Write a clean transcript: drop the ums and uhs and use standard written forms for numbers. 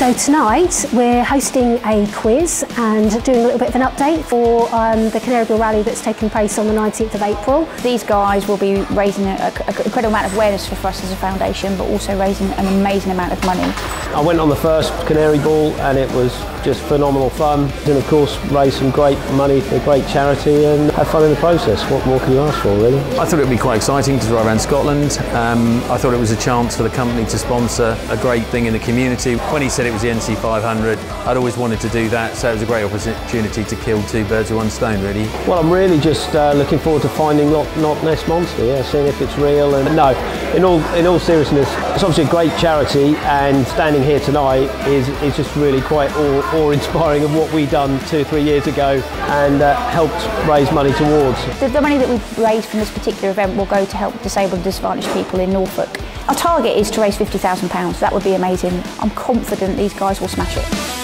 So tonight we're hosting a quiz and doing a little bit of an update for the Canaryball Rally that's taking place on the 19th of April. These guys will be raising an incredible amount of awareness for us as a foundation, but also raising an amazing amount of money. I went on the first Canaryball and it was just phenomenal fun, and of course raise some great money for a great charity and have fun in the process. What more can you ask for, really? I thought it would be quite exciting to drive around Scotland. I thought it was a chance for the company to sponsor a great thing in the community. When he said it was the NC 500, I'd always wanted to do that, so it was a great opportunity to kill two birds with one stone, really. Well, I'm really just looking forward to finding Loch Ness Monster, yeah, seeing if it's real. And no, in all seriousness, it's obviously a great charity, and standing here tonight is just really quite awe-inspiring of what we done 2 or 3 years ago and helped raise money towards. The money that we've raised from this particular event will go to help disabled and disadvantaged people in Norfolk. Our target is to raise £50,000. That would be amazing. I'm confident these guys will smash it.